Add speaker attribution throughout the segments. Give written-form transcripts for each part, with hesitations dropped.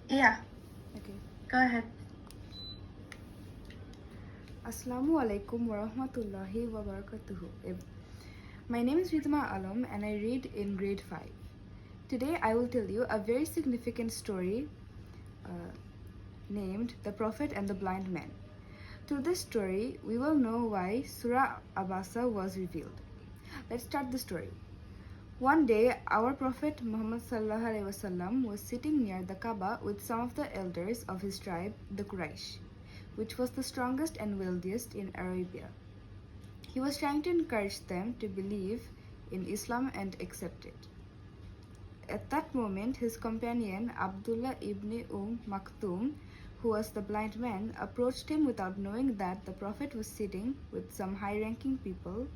Speaker 1: Yeah,
Speaker 2: Okay.
Speaker 1: go ahead.
Speaker 2: Assalamu alaikum wa rahmatullahi wa barakatuhu. My name is Ridma Alam and I read in grade 5. Today I will tell you a very significant story named The Prophet and the Blind Man. Through this story, we will know why Surah Abasa was revealed. Let's start the story. One day, our Prophet Muhammad was sitting near the Kaaba with some of the elders of his tribe, the Quraysh, which was the strongest and wealthiest in Arabia. He was trying to encourage them to believe in Islam and accept it. At that moment, his companion Abdullah ibn Maktoum, who was the blind man, approached him without knowing that the Prophet was sitting with some high-ranking people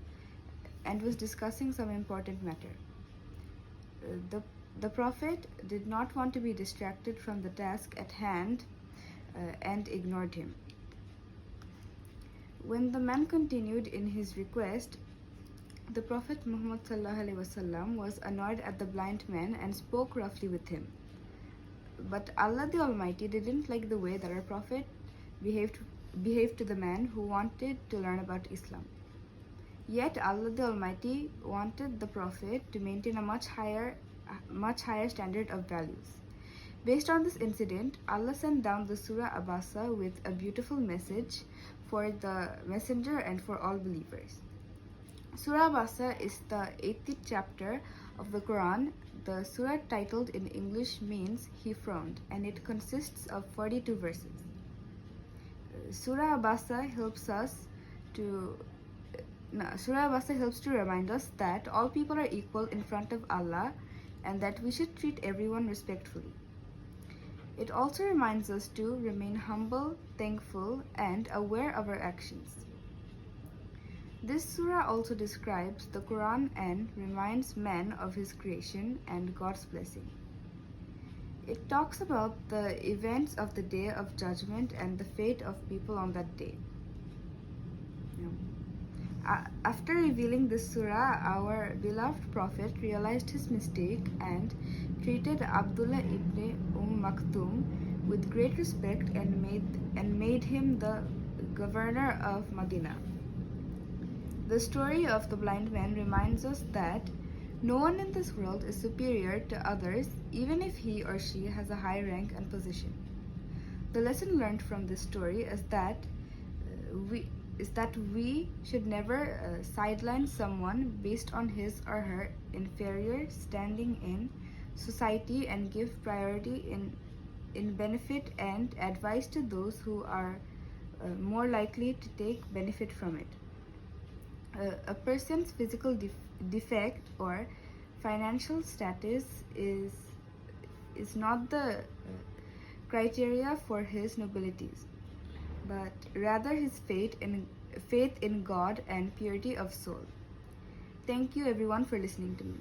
Speaker 2: and was discussing some important matter. The Prophet did not want to be distracted from the task at hand and ignored him. When the man continued in his request, the Prophet Muhammad was annoyed at the blind man and spoke roughly with him. But Allah the Almighty didn't like the way that our Prophet behaved to the man who wanted to learn about Islam. Yet Allah the Almighty wanted the Prophet to maintain a much higher standard of values. Based on this incident, Allah sent down the Surah Abasa with a beautiful message for the messenger and for all believers. Surah Abasa is the 80th chapter of the Quran. The surah titled in English means He Frowned, and it consists of 42 verses. Surah Abasa helps to remind us that all people are equal in front of Allah and that we should treat everyone respectfully. It also reminds us to remain humble, thankful, and aware of our actions. This surah also describes the Quran and reminds man of his creation and God's blessing. It talks about the events of the Day of Judgment and the fate of people on that day. After revealing this surah, our beloved Prophet realized his mistake and treated Abdullah ibn Maktoum with great respect and made him the governor of Medina. The story of the blind man reminds us that no one in this world is superior to others, even if he or she has a high rank and position. The lesson learned from this story is that we should never sideline someone based on his or her inferior standing in society and give priority in benefit and advice to those who are more likely to take benefit from it. A person's physical defect or financial status is not the criteria for his nobilities, but rather his faith in God and purity of soul. Thank you everyone for listening to me.